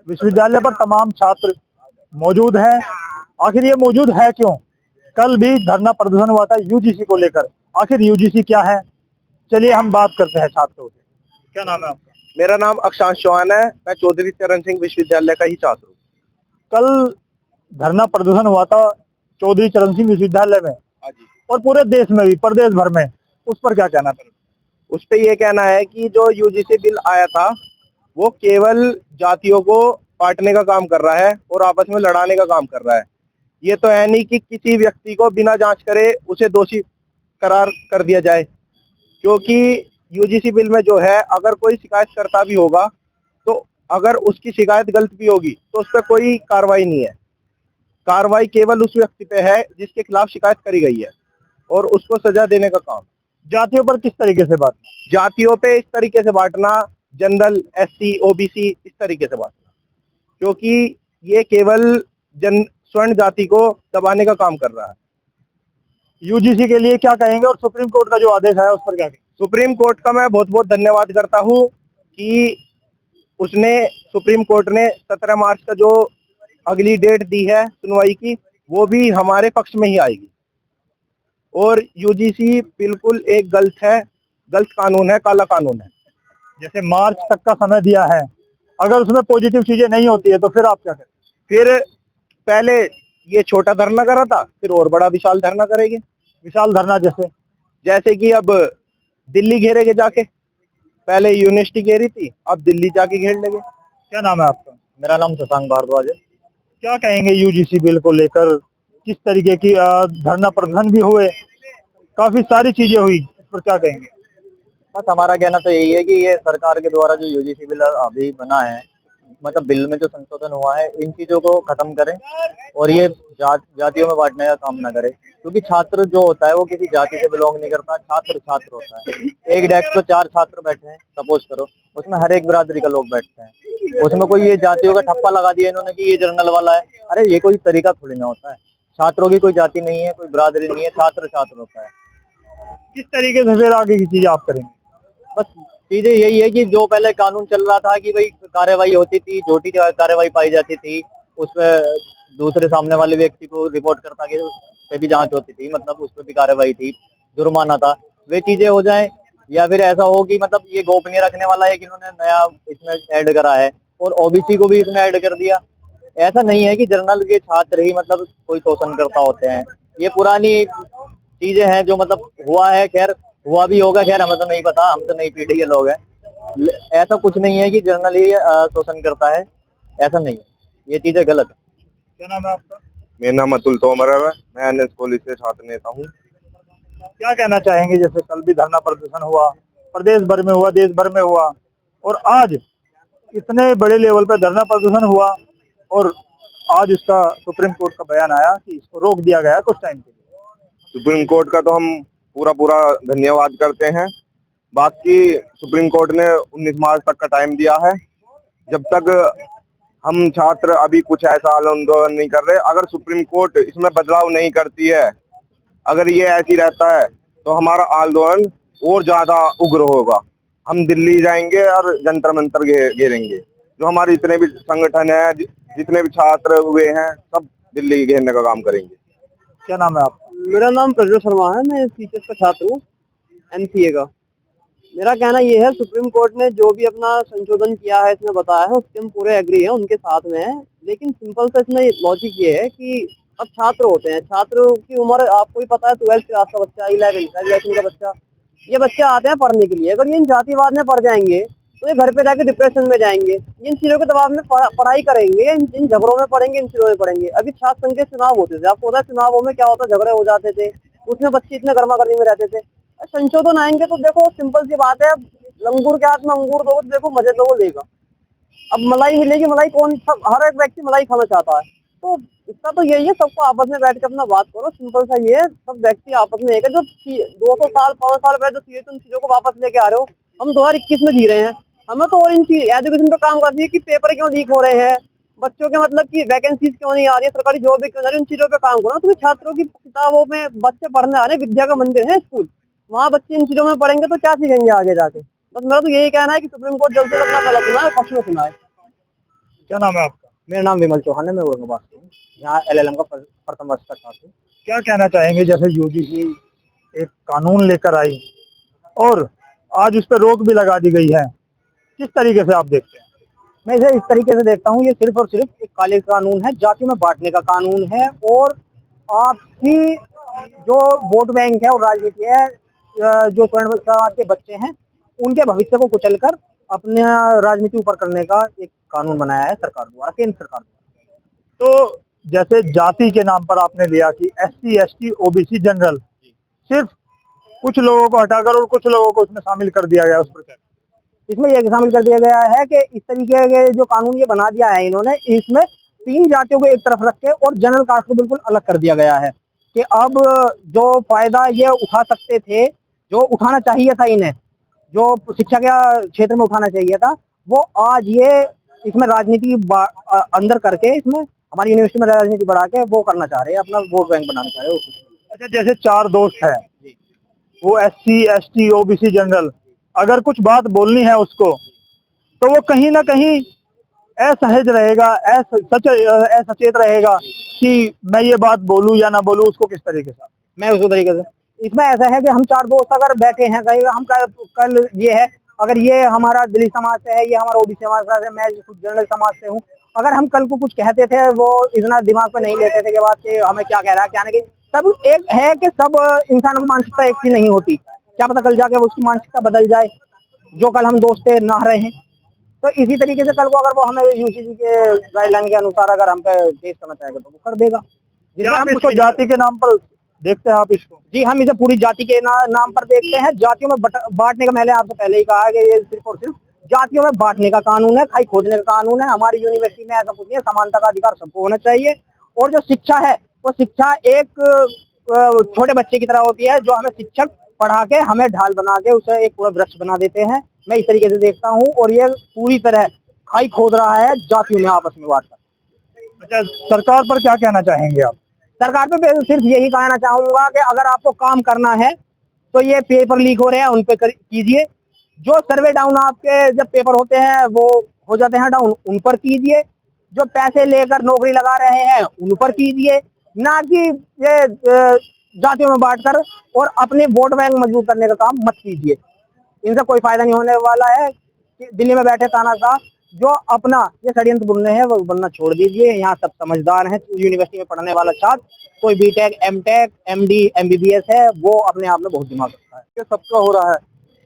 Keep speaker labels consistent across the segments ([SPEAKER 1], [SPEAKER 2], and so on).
[SPEAKER 1] विश्वविद्यालय पर तमाम छात्र मौजूद हैं। आखिर ये मौजूद है क्यों? कल भी धरना प्रदर्शन हुआ था यूजीसी को लेकर। आखिर यूजीसी क्या है? चलिए हम बात करते हैं छात्रों से। क्या नाम है आपका?
[SPEAKER 2] मेरा नाम अक्षांश चौहान है। मैं चौधरी चरण सिंह विश्वविद्यालय का ही छात्र हूँ।
[SPEAKER 1] कल धरना प्रदर्शन हुआ था चौधरी चरण सिंह विश्वविद्यालय में और पूरे देश में भी, प्रदेश भर में। उस पर क्या कहना है?
[SPEAKER 2] उस पे ये कहना है कि जो यूजीसी बिल आया था वो केवल जातियों को बांटने का काम कर रहा है और आपस में लड़ाने का काम कर रहा है। ये तो है नहीं कि किसी व्यक्ति को बिना जांच करे उसे दोषी करार कर दिया जाए, क्योंकि यूजीसी बिल में जो है अगर कोई शिकायत करता भी होगा तो अगर उसकी शिकायत गलत भी होगी तो उस पर कोई कार्रवाई नहीं है। कार्रवाई केवल उस व्यक्ति पे है जिसके खिलाफ शिकायत करी गई है और उसको सजा देने का काम।
[SPEAKER 1] जातियों पर किस तरीके से बात?
[SPEAKER 2] जातियों पे इस तरीके से बांटना, जनरल, एससी, ओबीसी इस तरीके से बांटना, क्योंकि ये केवल स्वर्ण जाति को दबाने का काम कर रहा है।
[SPEAKER 1] यूजीसी के लिए क्या कहेंगे और सुप्रीम कोर्ट का जो आदेश है उस पर क्या कहेंगे?
[SPEAKER 2] सुप्रीम कोर्ट का मैं बहुत बहुत धन्यवाद करता हूँ कि सुप्रीम कोर्ट ने 17 मार्च का जो अगली डेट दी है सुनवाई की, वो भी हमारे पक्ष में ही आएगी। और यूजीसी बिल्कुल एक गलत कानून है, काला कानून है।
[SPEAKER 1] जैसे मार्च तक का समय दिया है, अगर उसमें पॉजिटिव चीजें नहीं होती है तो फिर आप क्या करें?
[SPEAKER 2] फिर पहले ये छोटा धरना करा था, फिर और बड़ा विशाल धरना करेंगे।
[SPEAKER 1] विशाल धरना
[SPEAKER 2] जैसे कि अब दिल्ली घेरेंगे जाके। पहले यूनिवर्सिटी घेरी थी, अब दिल्ली जाके घेर लेंगे।
[SPEAKER 1] क्या नाम है आपका?
[SPEAKER 2] मेरा नाम शशांक भारद्वाज है।
[SPEAKER 1] क्या कहेंगे यूजीसी बिल को लेकर? किस तरीके की धरना प्रदर्शन भी हुए, काफी सारी चीजें हुई, इस पर क्या कहेंगे?
[SPEAKER 2] बस हमारा कहना तो यही है कि ये सरकार के द्वारा जो यूजीसी बिल अभी बना है, मतलब बिल में जो संशोधन हुआ है, इन चीजों को खत्म करें और ये जातियों में बांटने का काम ना करे। क्योंकि छात्र जो होता है वो किसी जाति से बिलोंग नहीं करता, छात्र छात्र होता है। एक डेस्क पे 4 छात्र बैठे हैं सपोज करो, उसमें हर एक बिरादरी का लोग बैठते हैं। उसमें कोई ये जातियों का ठप्पा लगा दिया इन्होंने कि ये जर्नल वाला है। अरे ये कोई तरीका थोड़ी ना होता है। छात्रों की कोई जाति नहीं है, कोई बिरादरी नहीं है, छात्र छात्र होता है।
[SPEAKER 1] किस तरीके से फिर आगे की चीजें आप करेंगे?
[SPEAKER 2] बस चीजें यही है कि जो पहले कानून चल रहा था कि भाई कार्रवाई होती थी, झूठी कार्रवाई पाई जाती थी, उसमें दूसरे सामने वाले व्यक्ति को रिपोर्ट करता कि उस पे भी जांच होती थी, मतलब उस पर भी कार्रवाई थी, जुर्माना था, वे चीजें हो जाएं। या फिर ऐसा हो कि मतलब ये गोपनीय रखने वाला एक इन्होंने नया इसमें ऐड करा है और ओबीसी को भी इसमें ऐड कर दिया। ऐसा नहीं है कि जर्नल के छात्र ही मतलब कोई शोषण करता होते हैं। ये पुरानी चीजें हैं जो मतलब हुआ है, खैर हुआ भी होगा, खैर हमें तो नहीं पता, हम तो नई पीढ़ी के लोग हैं। ऐसा कुछ नहीं है कि जर्नल ही शोषण करता है, ऐसा नहीं है, ये चीजें गलत है।
[SPEAKER 1] क्या नाम है आपका?
[SPEAKER 2] मेरा नाम अतुल तोमर है, मैं एनएस कॉलेज से छात्र नेता हूँ।
[SPEAKER 1] क्या कहना चाहेंगे? जैसे कल भी धरना प्रदर्शन हुआ, प्रदेश भर में हुआ, देश भर में हुआ, और आज इतने बड़े लेवल पर धरना प्रदर्शन हुआ और आज इसका सुप्रीम कोर्ट का बयान आया कि इसको रोक दिया गया कुछ टाइम के लिए।
[SPEAKER 2] सुप्रीम कोर्ट का तो हम पूरा पूरा धन्यवाद करते हैं। बाकी सुप्रीम कोर्ट ने 19 मार्च तक का टाइम दिया है। जब तक हम छात्र अभी कुछ ऐसा आंदोलन नहीं कर रहे, अगर सुप्रीम कोर्ट इसमें बदलाव नहीं करती है, अगर ये ऐसी रहता है तो हमारा आंदोलन और ज्यादा उग्र होगा। हम दिल्ली जाएंगे और जंतर मंतर घेरेंगे। जो हमारे जितने भी संगठन है, जितने भी छात्र हुए हैं, सब दिल्ली घेरने का काम करेंगे।
[SPEAKER 1] क्या नाम है आपका?
[SPEAKER 3] मेरा नाम प्रज्वल शर्मा है, मैं टीचर्स का छात्र हूँ, एमसीए का। मेरा कहना ये है, सुप्रीम कोर्ट ने जो भी अपना संशोधन किया है, इसमें बताया है, उससे हम पूरे एग्री हैं, उनके साथ में है। लेकिन सिंपल सा इसमें लॉजिक ये है कि अब छात्र होते हैं, छात्रों की उम्र आपको भी पता है, 12th क्लास का बच्चा, 11th का बच्चा, ये बच्चे आते हैं पढ़ने के लिए। अगर ये इन जातिवाद में पढ़ जाएंगे तो ये घर पे जाके डिप्रेशन में जाएंगे, इन चीजों के दबाव में पढ़ाई करेंगे, इन झगड़ों में पढ़ेंगे, इन चीजों में पढ़ेंगे। अभी छात्र संघ के चुनाव होते थे, आपको पता है चुनावों में क्या होता, झगड़े हो जाते थे, उसमें बच्चे इतने गर्मा गर्मी में रहते थे। संशोधन आएंगे तो देखो सिंपल सी बात है, लंगूर के हाथ में अंगूर दो, देखो मजे तो वो लेगा। अब मलाई मिलेगी, मलाई कौन, सब हर एक व्यक्ति मलाई खाना चाहता है। तो इसका तो यही है, सबको आपस में बैठ के अपना बात करो, सिंपल सा ये है, सब व्यक्ति आपस में एक है। जो 200 साल 500 साल पहले जो चीजें उन चीजों को वापस लेके आ रहे हो, हम 2021 में जी रहे हैं। हमें तो और इन चीज एजुकेशन पे काम करती है कि पेपर क्यों लीक हो रहे हैं, बच्चों के मतलब की वैकेंसीज क्यों नहीं आ रही है, सरकारी जॉब क्यों नहीं आ रही, उन चीजों पे काम करो। तुम्हें छात्रों की किताबों में बच्चे पढ़ने आ रहे हैं, विद्या का मंदिर है स्कूल, वहाँ बच्चे इन चीजों में पढ़ेंगे तो क्या सीखेंगे आगे जाके। बस मेरा तो यही कहना है कि सुप्रीम कोर्ट जल्द से जल्द अपना फैसला सुनाए, पक्ष में सुनाए।
[SPEAKER 1] क्या नाम है आपका?
[SPEAKER 2] मेरा नाम विमल चौहान है, मैं औरंगाबाद से हूँ। यहाँ LLM का प्रथम वर्ष का छात्र हूँ।
[SPEAKER 1] क्या कहना चाहेंगे जैसे यूजीसी एक कानून लेकर आई और आज उस पर रोक भी लगा दी गई है, किस तरीके से आप देखते हैं?
[SPEAKER 2] मैं इसे इस तरीके से देखता हूँ, ये सिर्फ और सिर्फ एक काले कानून है, जातियों में बांटने का कानून है। और आपकी जो वोट बैंक है और राजनीति है, जो स्वर्ण समाज के बच्चे हैं, उनके भविष्य को कुचलकर अपने राजनीति ऊपर करने का एक कानून बनाया है सरकार द्वारा, केंद्र सरकार द्वारा।
[SPEAKER 1] तो जैसे जाति के नाम पर आपने लिया कि SC ST OBC जनरल, सिर्फ कुछ लोगों को हटाकर और कुछ लोगों को उसमें शामिल कर दिया गया, उस पर
[SPEAKER 2] इसमें यह शामिल कर दिया गया है कि इस तरीके के जो कानून ये बना दिया है इन्होंने, इसमें 3 जातियों को एक तरफ रख के और जनरल कास्ट को बिल्कुल अलग कर दिया गया है कि अब जो फायदा ये उठा सकते थे, जो उठाना चाहिए था इन्हें, जो शिक्षा के क्षेत्र में उठाना चाहिए था, वो आज ये इसमें राजनीति अंदर करके, इसमें हमारी यूनिवर्सिटी में राजनीति बढ़ा के वो करना चाह रहे हैं, अपना वोट बैंक बनाना चाह रहे हैं।
[SPEAKER 1] अच्छा, जैसे 4 दोस्त हैं, वो SC ST OBC जनरल, अगर कुछ बात बोलनी है उसको, तो वो कहीं ना कहीं असहज रहेगा, असचेत रहेगा कि मैं ये बात बोलूं या ना बोलूं, उसको किस तरीके से?
[SPEAKER 2] मैं उसी तरीके से, इसमें ऐसा है कि हम 4 दोस्त अगर बैठे हैं, कहीं हम कल ये है, अगर ये हमारा दलित समाज से है, ये हमारा OBC समाज से है, मैं जनरल समाज से हूँ, अगर हम कल को कुछ कहते थे, वो इतना दिमाग पर नहीं लेते थे कि बात कि हमें क्या कह रहा है क्या नहीं। सब एक है कि सब इंसानों की मानसिकता एक सी नहीं होती, क्या पता कल जाके उसकी मानसिकता बदल जाए, जो कल हम दोस्त थे ना रहे हैं। तो इसी तरीके से कल को अगर वो हमें UGC के गाइडलाइन के अनुसार अगर हम पे केस करना चाहेगा तो वो कर देगा।
[SPEAKER 1] जिसमें हम इसको जाति के नाम पर देखते हैं आप इसको?
[SPEAKER 2] जी, हम इसे पूरी जाति के नाम पर देखते हैं। जातियों में बांटने का, मैंने आपको पहले ही कहा कि ये सिर्फ और सिर्फ जातियों में बांटने का कानून है, खाई खोदने का कानून है। हमारी यूनिवर्सिटी में ऐसा कुछ नहीं है, समानता का अधिकार सबको होना चाहिए। और जो शिक्षा है, वो शिक्षा एक छोटे बच्चे की तरह होती है, जो हमें शिक्षक पढ़ा के, हमें ढाल बना के उसे एक पूरा वृक्ष बना देते हैं। मैं इस तरीके से देखता हूँ, और ये पूरी तरह खाई खोद रहा है जातियों में आपस में बांटकर।
[SPEAKER 1] अच्छा, सरकार पर क्या कहना चाहेंगे आप?
[SPEAKER 2] सरकार पे सिर्फ यही कहना चाहूंगा कि अगर आपको काम करना है तो ये पेपर लीक हो रहे हैं, उन पे कीजिए। जो सर्वे डाउन आपके जब पेपर होते हैं वो हो जाते हैं डाउन, उन पर कीजिए। जो पैसे लेकर नौकरी लगा रहे हैं उन पर कीजिए, ना कि ये जातियों में बांटकर और अपने वोट बैंक मजबूत करने का काम मत कीजिए। इनसे कोई फायदा नहीं होने वाला है। दिल्ली में बैठे तानाशाह जो अपना ये षड्यंत्र बुनने हैं, वो बनना छोड़ दीजिए। यहाँ सब समझदार हैं। यूनिवर्सिटी में पढ़ने वाला छात्र, कोई BTech MTech MD MBBS है, वो अपने आप में बहुत दिमाग रखता है।
[SPEAKER 4] ये सबका हो रहा है,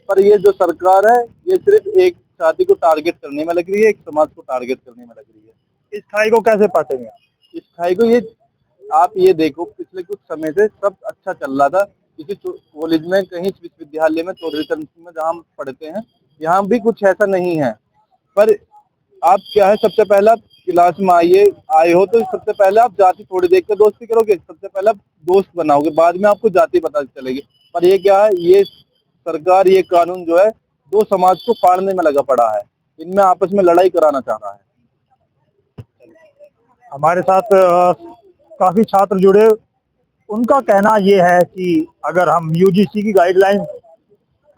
[SPEAKER 4] पर ये जो सरकार है ये सिर्फ एक जाति को टारगेट करने में लग रही है, एक समाज को टारगेट करने में लग रही है।
[SPEAKER 1] इस खाई को कैसे पाटेंगे?
[SPEAKER 4] इस खाई को ये आप ये देखो, पिछले कुछ समय से सब अच्छा चल रहा था। किसी कॉलेज में, कहीं विश्वविद्यालय में, चौधरी चरण सिंह में जहाँ हम पढ़ते हैं, यहाँ भी कुछ ऐसा नहीं है। पर आप क्या है, सबसे पहले आप क्लास में आए हो तो सबसे पहले आप जाति थोड़ी देख कर दोस्ती करोगे, सबसे पहले आप दोस्त बनाओगे, बाद में आपको जाति पता चलेगी। पर ये क्या है, ये सरकार, ये कानून जो है, 2 समाज को फाड़ने में लगा पड़ा है, इनमें आपस में लड़ाई कराना चाह रहा है।
[SPEAKER 1] हमारे साथ काफी छात्र जुड़े, उनका कहना ये है कि अगर हम UGC की गाइडलाइन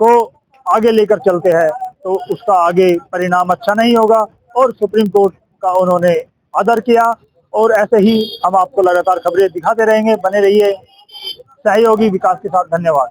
[SPEAKER 1] को आगे लेकर चलते हैं तो उसका आगे परिणाम अच्छा नहीं होगा, और सुप्रीम कोर्ट का उन्होंने आदर किया। और ऐसे ही हम आपको लगातार खबरें दिखाते रहेंगे, बने रहिए सहयोगी विकास के साथ। धन्यवाद।